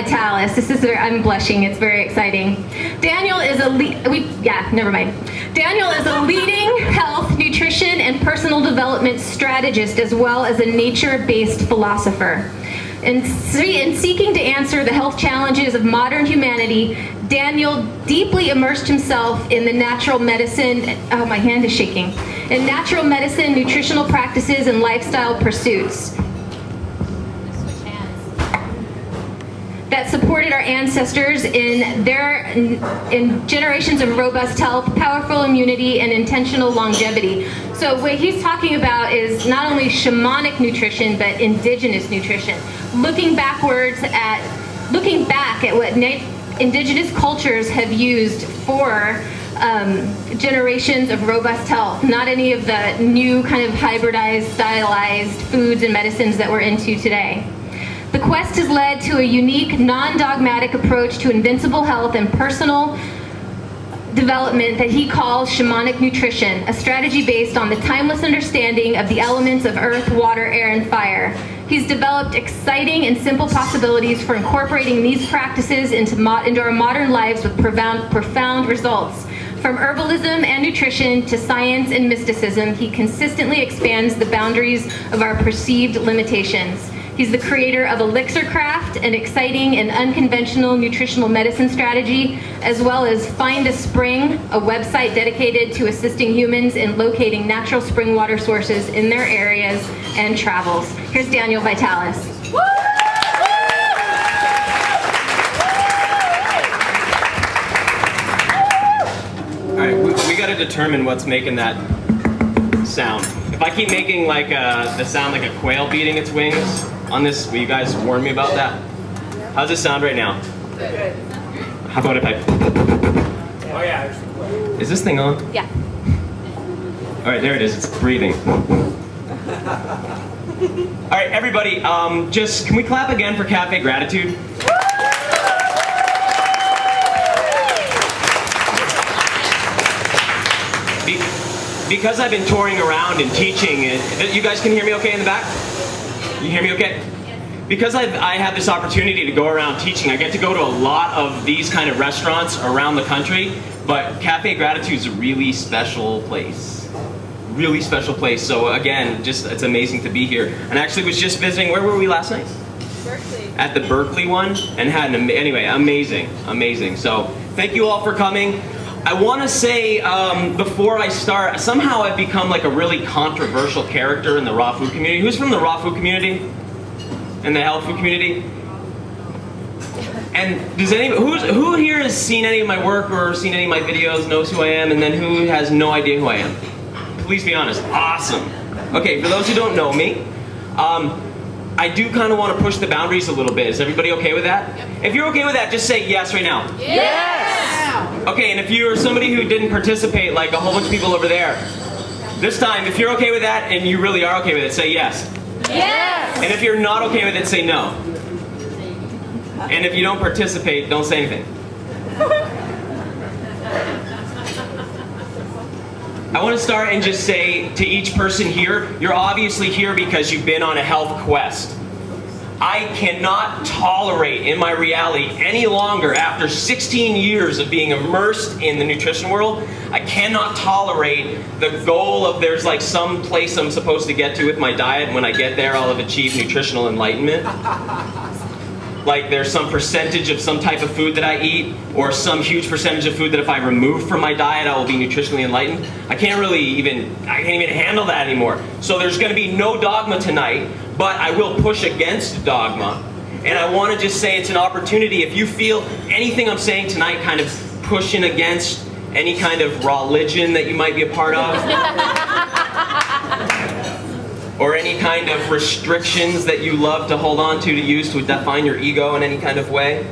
Vitalis. I'm blushing. It's very exciting. Daniel is a leading health, nutrition, and personal development strategist, as well as a nature-based philosopher. In seeking to answer the health challenges of modern humanity, Daniel deeply immersed himself in the natural medicine, oh, my hand is shaking, in natural medicine, nutritional practices, and lifestyle pursuits that supported our ancestors in generations of robust health, powerful immunity, and intentional longevity. So what he's talking about is not only shamanic nutrition, but indigenous nutrition. Looking back at what indigenous cultures have used for generations of robust health, not any of the new kind of hybridized, stylized foods and medicines that we're into today. The quest has led to a unique, non-dogmatic approach to invincible health and personal development that he calls shamanic nutrition, a strategy based on the timeless understanding of the elements of earth, water, air, and fire. He's developed exciting and simple possibilities for incorporating these practices into our modern lives with profound results. From herbalism and nutrition to science and mysticism, he consistently expands the boundaries of our perceived limitations. He's the creator of Elixir Craft, an exciting and unconventional nutritional medicine strategy, as well as Find a Spring, a website dedicated to assisting humans in locating natural spring water sources in their areas and travels. Here's Daniel Vitalis. Woo! All right, we got to determine what's making that sound. If I keep making like the sound like a quail beating its wings on this, will you guys warn me about that? How's it sound right now? Good. How about if I... Oh yeah. Is this thing on? Yeah. All right, there it is. It's breathing. All right, everybody, just can we clap again for Cafe Gratitude? Because I've been touring around and teaching, you guys can hear me okay in the back? You hear me okay? Because I have this opportunity to go around teaching, I get to go to a lot of these kind of restaurants around the country, but Cafe Gratitude is a really special place. Really special place. So again, it's amazing to be here. And I actually was just visiting, where were we last night? Berkeley. At the Berkeley one, and had anyway, amazing. So thank you all for coming. I want to say, before I start, somehow I've become like a really controversial character in the raw food community. Who's from the raw food community? And the health food community? And does who here has seen any of my work or seen any of my videos, knows who I am, and then who has no idea who I am? Please be honest. Awesome. Okay, for those who don't know me, I do kind of want to push the boundaries a little bit. Is everybody okay with that? Yep. If you're okay with that, just say yes right now. Yes! Okay, and if you're somebody who didn't participate, like a whole bunch of people over there, this time, if you're okay with that and you really are okay with it, say yes. Yes! And if you're not okay with it, say no. And if you don't participate, don't say anything. I want to start and just say to each person here, you're obviously here because you've been on a health quest. I cannot tolerate in my reality any longer, after 16 years of being immersed in the nutrition world, I cannot tolerate the goal of there's like some place I'm supposed to get to with my diet, and when I get there I'll have achieved nutritional enlightenment. Like there's some percentage of some type of food that I eat, or some huge percentage of food that if I remove from my diet I will be nutritionally enlightened. I can't even handle that anymore. So there's going to be no dogma tonight, but I will push against dogma. And I want to just say it's an opportunity. If you feel anything I'm saying tonight kind of pushing against any kind of religion that you might be a part of, or any kind of restrictions that you love to hold on to use to define your ego in any kind of way,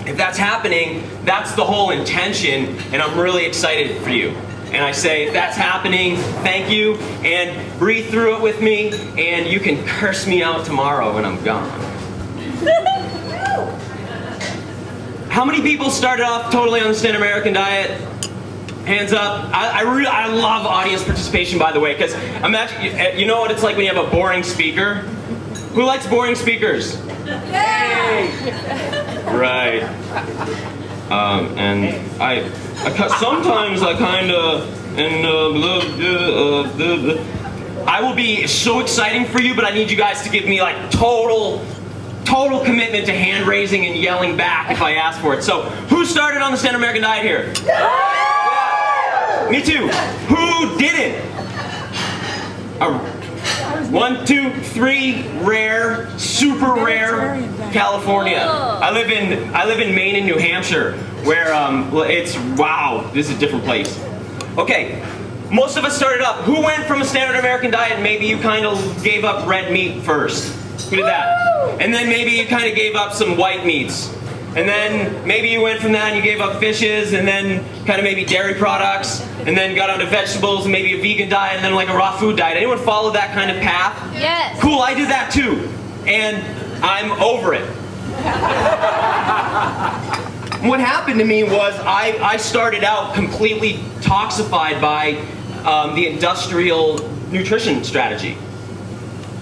if that's happening, that's the whole intention, and I'm really excited for you. And I say, if that's happening, thank you, and breathe through it with me, and you can curse me out tomorrow when I'm gone. How many people started off totally on the standard American diet? Hands up. I love audience participation, by the way, because imagine, you know what it's like when you have a boring speaker? Who likes boring speakers? Right. And sometimes I kind of, and I will be so exciting for you, but I need you guys to give me like total commitment to hand raising and yelling back if I ask for it. So, who started on the Standard American Diet here? Yeah. Me too. Who didn't? 1, 2, 3, rare, super rare, California. I live in Maine and New Hampshire, where it's, wow, this is a different place. Okay, most of us started up. Who went from a Standard American Diet and maybe you kind of gave up red meat first? Who did that? And then maybe you kind of gave up some white meats. And then maybe you went from that and you gave up fishes, and then kind of maybe dairy products, and then got onto vegetables and maybe a vegan diet, and then like a raw food diet. Anyone follow that kind of path? Yes. Cool, I did that too. And I'm over it. What happened to me was I started out completely toxified by the industrial nutrition strategy.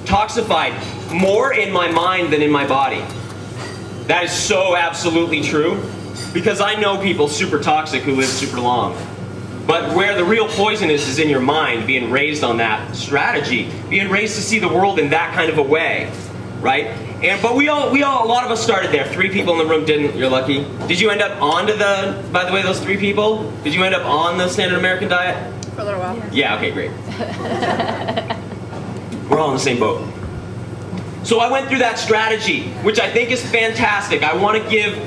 Toxified more in my mind than in my body. That is so absolutely true, because I know people super toxic who live super long. But where the real poison is in your mind, being raised on that strategy, being raised to see the world in that kind of a way, right? But we all, a lot of us started there. 3 people in the room didn't. You're lucky. Did you end up onto by the way, those 3 people? Did you end up on the Standard American Diet? For a little while. Yeah. Okay. Great. We're all in the same boat. So I went through that strategy, which I think is fantastic. I want to give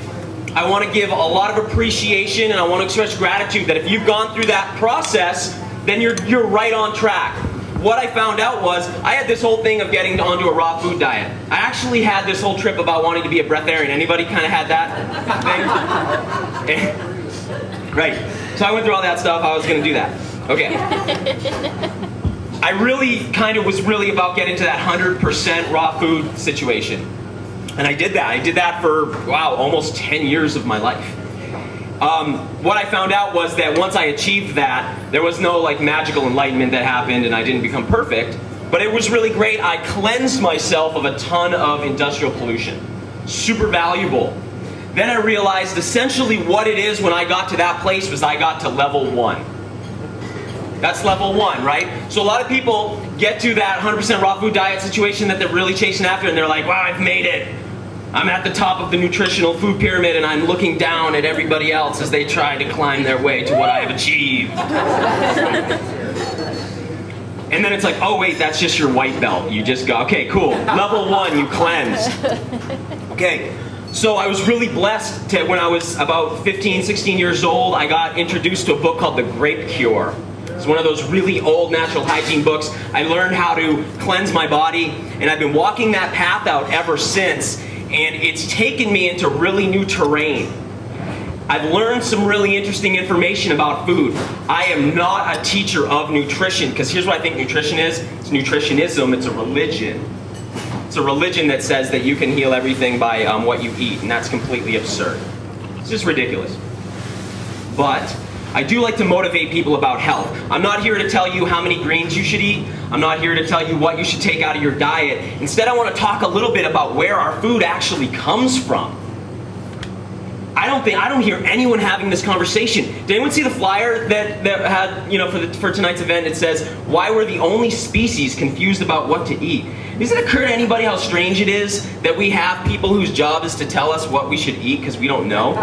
a lot of appreciation, and I want to express gratitude that if you've gone through that process, then you're right on track. What I found out was I had this whole thing of getting onto a raw food diet. I actually had this whole trip about wanting to be a breatharian. Anybody kind of had that thing? Right. So I went through all that stuff. I was going to do that. Okay. I really was about getting to that 100% raw food situation. And I did that. I did that for, wow, almost 10 years of my life. What I found out was that once I achieved that, there was no like magical enlightenment that happened and I didn't become perfect, but it was really great. I cleansed myself of a ton of industrial pollution. Super valuable. Then I realized essentially what it is when I got to that place was I got to level 1. That's level 1, right? So a lot of people get to that 100% raw food diet situation that they're really chasing after, and they're like, wow, I've made it. I'm at the top of the nutritional food pyramid, and I'm looking down at everybody else as they try to climb their way to what I have achieved. And then it's like, oh wait, that's just your white belt. You just go, okay, cool. Level 1, you cleansed. Okay, so I was really blessed to, when I was about 15, 16 years old, I got introduced to a book called The Grape Cure. It's one of those really old natural hygiene books. I learned how to cleanse my body, and I've been walking that path out ever since, and it's taken me into really new terrain. I've learned some really interesting information about food. I am not a teacher of nutrition, because here's what I think nutrition is. It's nutritionism. It's a religion. It's a religion that says that you can heal everything by what you eat, and that's completely absurd. It's just ridiculous. But I do like to motivate people about health. I'm not here to tell you how many greens you should eat. I'm not here to tell you what you should take out of your diet. Instead, I want to talk a little bit about where our food actually comes from. I don't hear anyone having this conversation. Did anyone see the flyer that had, for tonight's event? It says, why we're the only species confused about what to eat. Does it occur to anybody how strange it is that we have people whose job is to tell us what we should eat because we don't know?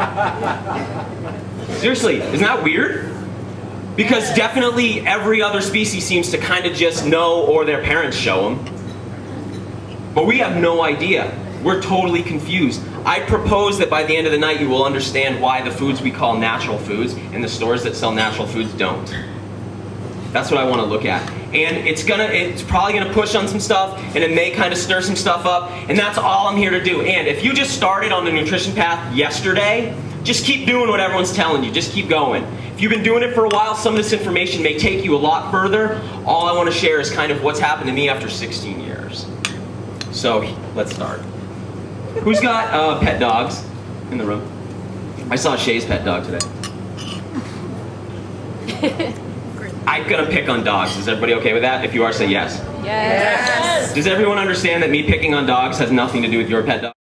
Seriously, isn't that weird? Because definitely every other species seems to kind of just know, or their parents show them. But we have no idea. We're totally confused. I propose that by the end of the night you will understand why the foods we call natural foods and the stores that sell natural foods don't. That's what I want to look at. And it's probably gonna push on some stuff, and it may kind of stir some stuff up, and that's all I'm here to do. And if you just started on the nutrition path yesterday, just keep doing what everyone's telling you. Just keep going. If you've been doing it for a while, some of this information may take you a lot further. All I want to share is kind of what's happened to me after 16 years. So let's start. Who's got pet dogs in the room? I saw Shea's pet dog today. I'm gonna pick on dogs. Is everybody okay with that? If you are, say yes. Yes. Does everyone understand that me picking on dogs has nothing to do with your pet dog?